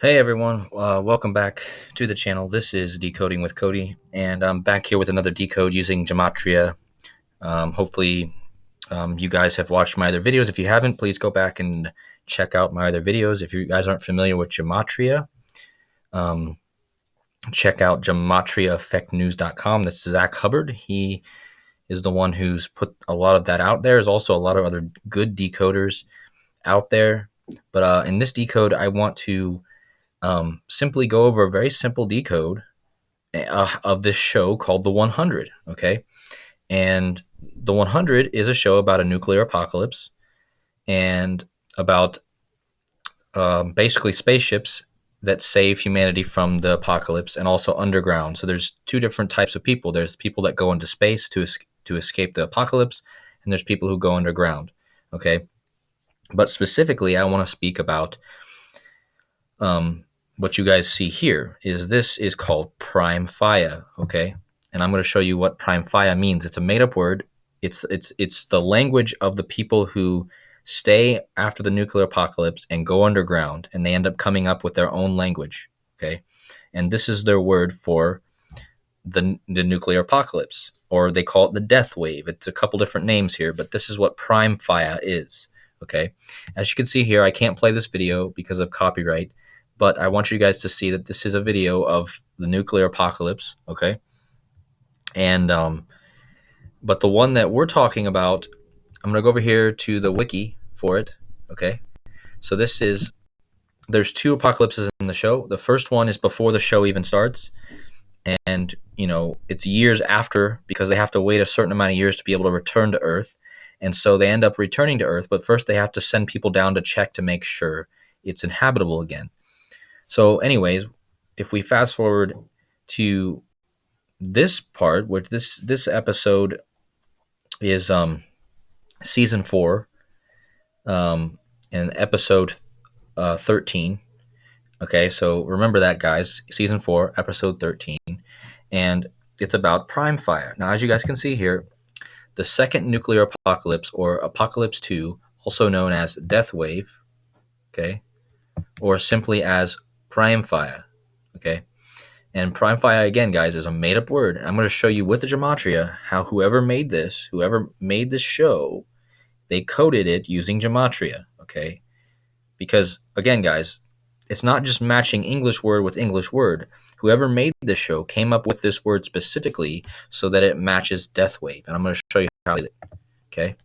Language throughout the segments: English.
Hey everyone, welcome back to the channel. This is Decoding with Cody, and I'm back here with another decode using Gematria. Hopefully, you guys have watched my other videos. If you haven't, please go back and check out my other videos. If you guys aren't familiar with Gematria, um, check out gematriaeffectnews.com. That's Zach Hubbard. He is the one who's put a lot of that out there. There's also a lot of other good decoders out there. But in this decode, I want to simply go over a very simple decode of this show called The 100. Okay. And The 100 is a show about a nuclear apocalypse and about basically spaceships that save humanity from the apocalypse and also underground. So there's two different types of people. There's people that go into space to escape the apocalypse, and there's people who go underground. Okay. But specifically, I want to speak about what you guys see here is this is called PRAIMFAYA, okay? And I'm going to show you what PRAIMFAYA means. It's a made-up word. It's the language of the people who stay after the nuclear apocalypse and go underground, and they end up coming up with their own language, okay? And this is their word for the nuclear apocalypse, or they call it the death wave. It's a couple different names here, but this is what PRAIMFAYA is, okay? As you can see here, I can't play this video because of copyright, but I want you guys to see that this is a video of the nuclear apocalypse, okay? And but the one that we're talking about, I'm gonna go over here to the wiki for it, okay? So there's two apocalypses in the show. The first one is before the show even starts, and it's years after because they have to wait a certain amount of years to be able to return to Earth, and so they end up returning to Earth. But first, they have to send people down to check to make sure it's inhabitable again. So, anyways, if we fast forward to this part, which this episode is season 4, and episode 13. Okay, so remember that, guys. Season 4, episode 13, and it's about PRAIMFAYA. Now, as you guys can see here, the second nuclear apocalypse, or Apocalypse 2, also known as Death Wave, okay, or simply as PRAIMFAYA, okay? And PRAIMFAYA, again, guys, is a made-up word. I'm going to show you with the gematria how whoever made this show, they coded it using gematria, okay? Because, again, guys, it's not just matching English word with English word. Whoever made this show came up with this word specifically so that it matches Death Wave. And I'm going to show you how they did it, okay?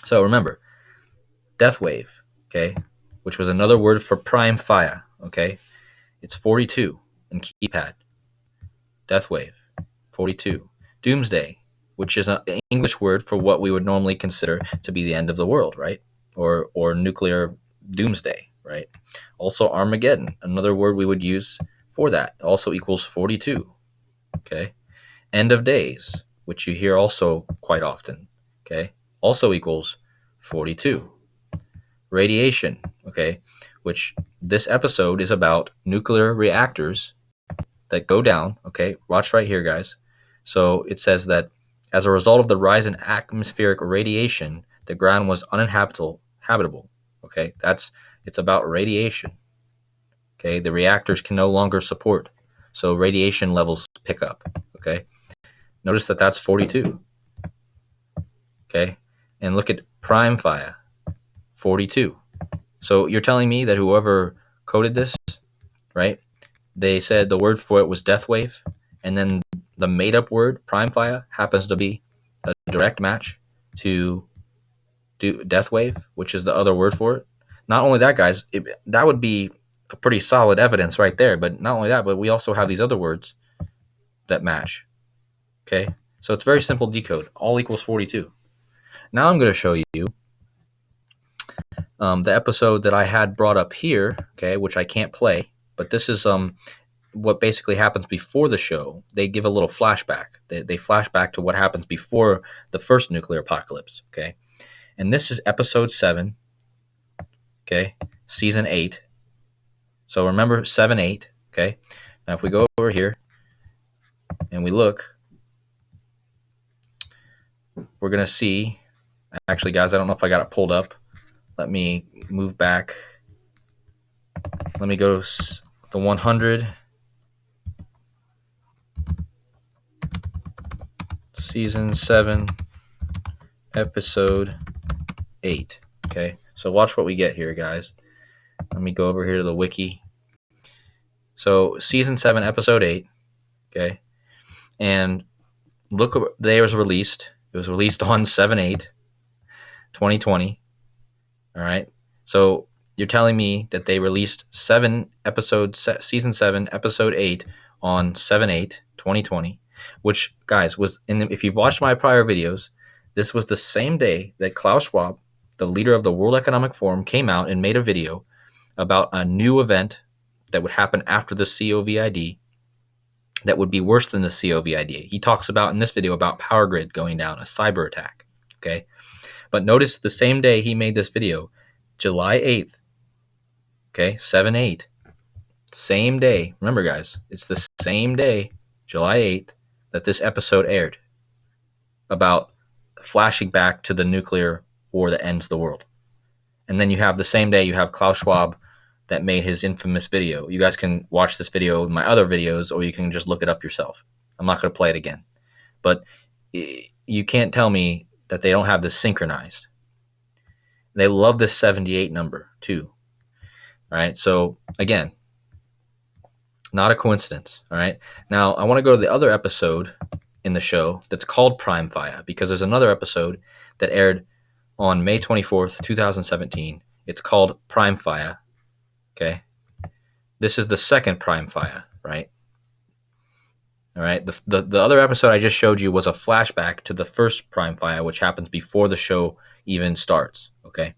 So remember, Death Wave, okay, which was another word for PRAIMFAYA, okay? It's 42 in keypad. Death Wave, 42. Doomsday, which is an English word for what we would normally consider to be the end of the world, right? Or nuclear doomsday, right? Also Armageddon, another word we would use for that, also equals 42, okay? End of days, which you hear also quite often, okay? Also equals 42. Radiation, okay, which this episode is about nuclear reactors that go down, okay? Watch right here, guys. So it says that as a result of the rise in atmospheric radiation, the ground was habitable, okay? It's about radiation, okay? The reactors can no longer support, so radiation levels pick up, okay? Notice that that's 42, okay? And look at PRAIMFAYA, 42. So you're telling me that whoever coded this, right, they said the word for it was Death Wave, and then the made-up word PRAIMFAYA happens to be a direct match to Death Wave, which is the other word for it. Not only that, guys, that would be a pretty solid evidence right there. But not only that, but we also have these other words that match. Okay, so it's very simple decode. All equals 42. Now I'm going to show you the episode that I had brought up here, okay, which I can't play, but this is what basically happens before the show. They give a little flashback. They flash back to what happens before the first nuclear apocalypse, okay? And this is episode 7, okay, season 8. So remember 7, 8, okay? Now if we go over here and we look, we're going to see, actually, guys, I don't know if I got it pulled up. Let me move back Let me go the 100 season 7 episode 8. Okay, so watch what we get here, guys. Let me go over here to the wiki. So season 7 episode 8. Okay, and look, the day it was released. It was released on 7/8/2020. All right, so you're telling me that they released season 7 episode 8 on 7/8/2020, which, guys, was if you've watched my prior videos, this was the same day that Klaus Schwab, the leader of the World Economic Forum, came out and made a video about a new event that would happen after the COVID that would be worse than the COVID. He talks about in this video about power grid going down, a cyber attack. Okay, but notice the same day he made this video, July 8th. Okay, 7/8. Same day. Remember, guys, it's the same day, July 8th, that this episode aired about flashing back to the nuclear war that ends the world. And then you have the same day, you have Klaus Schwab that made his infamous video. You guys can watch this video in my other videos, or you can just look it up yourself. I'm not going to play it again. But you can't tell me that they don't have this synchronized. They love this 78 number, too. All right, so again, not a coincidence. All right, now I want to go to the other episode in the show that's called PRAIMFAYA, because there's another episode that aired on May 24th, 2017. It's called PRAIMFAYA. Okay, this is the second PRAIMFAYA, right? All right, the other episode I just showed you was a flashback to the first PRAIMFAYA, which happens before the show even starts. Okay.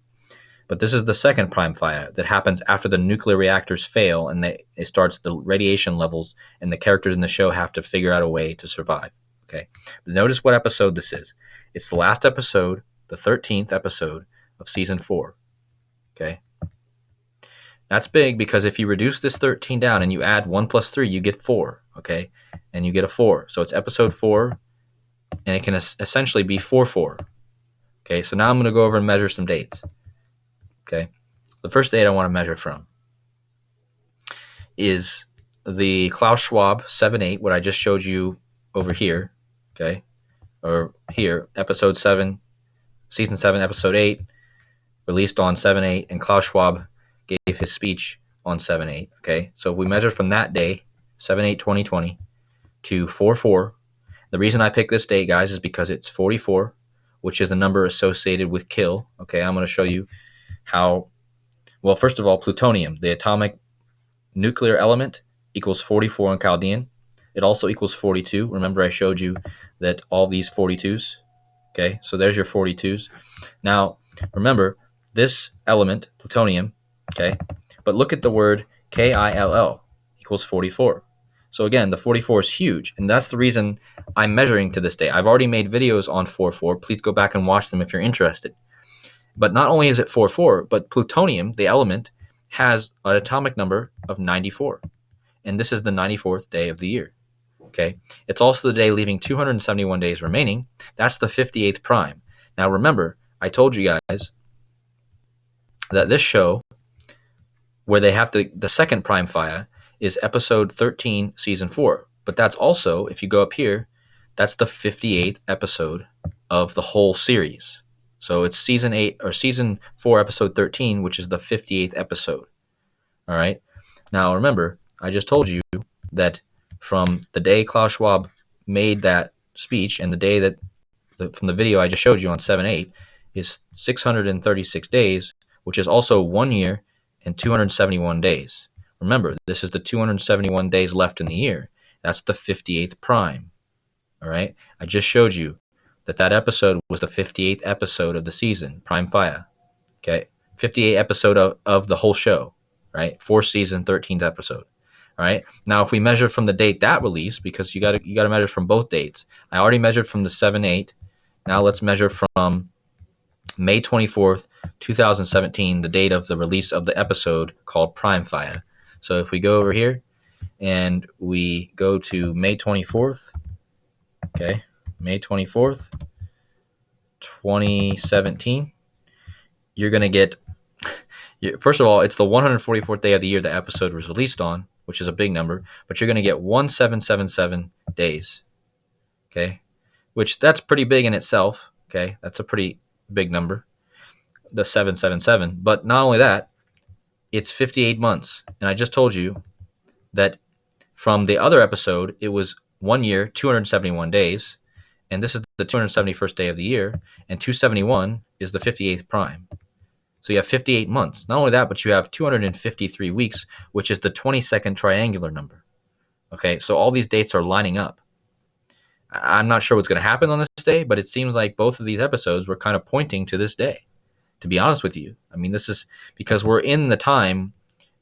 But this is the second PRAIMFAYA that happens after the nuclear reactors fail, and it starts the radiation levels, and the characters in the show have to figure out a way to survive. Okay, but notice what episode this is. It's the last episode, the 13th episode of season 4. Okay, that's big, because if you reduce this 13 down and you add 1 plus 3, you get 4. Okay, and you get a 4. So it's episode 4, and it can essentially be 4/4. Okay, so now I'm going to go over and measure some dates. Okay, the first date I want to measure from is the Klaus Schwab 7/8, what I just showed you over here. Okay, or here, episode 7, season 7, episode 8, released on 7/8, and Klaus Schwab gave his speech on 7/8. Okay, so if we measure from that day, 7/8/2020, to 4/4. The reason I picked this date, guys, is because it's 44, which is the number associated with kill. Okay, I'm going to show you how. Well, first of all, plutonium, the atomic nuclear element, equals 44 in Chaldean. It also equals 42. Remember, I showed you that all these 42s. Okay, so there's your 42s. Now, remember, this element, plutonium, okay, but look at the word KILL equals 44. So again, the 44 is huge, and that's the reason I'm measuring to this day. I've already made videos on 4/4. Please go back and watch them if you're interested. But not only is it 4/4, but plutonium, the element, has an atomic number of 94. And this is the 94th day of the year. Okay. It's also the day leaving 271 days remaining. That's the 58th prime. Now remember, I told you guys that this show, where they have the second PRAIMFAYA, is episode 13, season 4. But that's also, if you go up here, that's the 58th episode of the whole series. So it's season 8 or season 4, episode 13, which is the 58th episode. All right. Now remember, I just told you that from the day Klaus Schwab made that speech and the day that from the video I just showed you on 7/8 is 636 days, which is also 1 year and 271 days. Remember, this is the 271 days left in the year. That's the 58th prime. All right. I just showed you that episode was the 58th episode of the season, PRAIMFAYA. Okay, 58th episode of the whole show, right? 4th season, 13th episode. All right. Now, if we measure from the date that released, because you got to measure from both dates. I already measured from the 7/8. Now let's measure from May 24th, 2017, the date of the release of the episode called PRAIMFAYA. So if we go over here and we go to May 24th, okay, May 24th, 2017, you're going to get First of all, it's the 144th day of the year the episode was released on, which is a big number, but you're going to get 1777 days. Okay. Which that's pretty big in itself. Okay. That's a pretty big number, the 777. But not only that, it's 58 months. And I just told you that from the other episode, it was 1 year, 271 days. And this is the 271st day of the year. And 271 is the 58th prime. So you have 58 months. Not only that, but you have 253 weeks, which is the 22nd triangular number. Okay, so all these dates are lining up. I'm not sure what's going to happen on this day, but it seems like both of these episodes were kind of pointing to this day, to be honest with you. I mean, this is because we're in the time.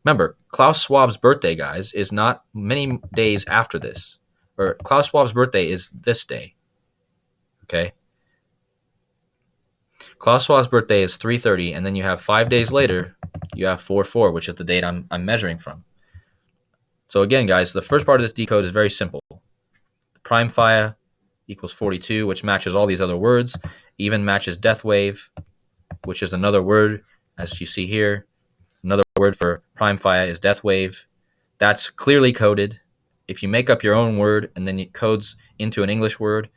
Remember, Klaus Schwab's birthday, guys, is not many days after this. Or Klaus Schwab's birthday is this day. Okay? Klaus Schwab's birthday is 3/30, and then you have 5 days later, you have 4/4, which is the date I'm measuring from. So again, guys, the first part of this decode is very simple. PRAIMFAYA equals 42, which matches all these other words. Even matches death wave, which is another word, as you see here. Another word for PRAIMFAYA is death wave. That's clearly coded. If you make up your own word and then it codes into an English word,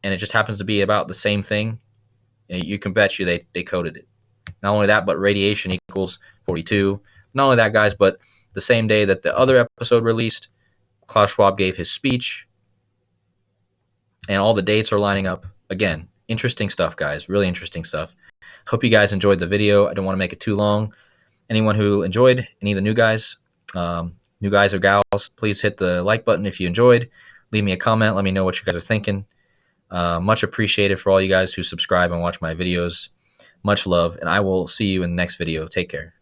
and it just happens to be about the same thing, you can bet you they coded it. Not only that, but radiation equals 42. Not only that, guys, but the same day that the other episode released, Klaus Schwab gave his speech, and all the dates are lining up. Again, interesting stuff, guys. Really interesting stuff. Hope you guys enjoyed the video. I don't want to make it too long. Anyone who enjoyed, any of the new guys or gals, please hit the like button if you enjoyed. Leave me a comment. Let me know what you guys are thinking. Much appreciated for all you guys who subscribe and watch my videos. Much love, and I will see you in the next video. Take care.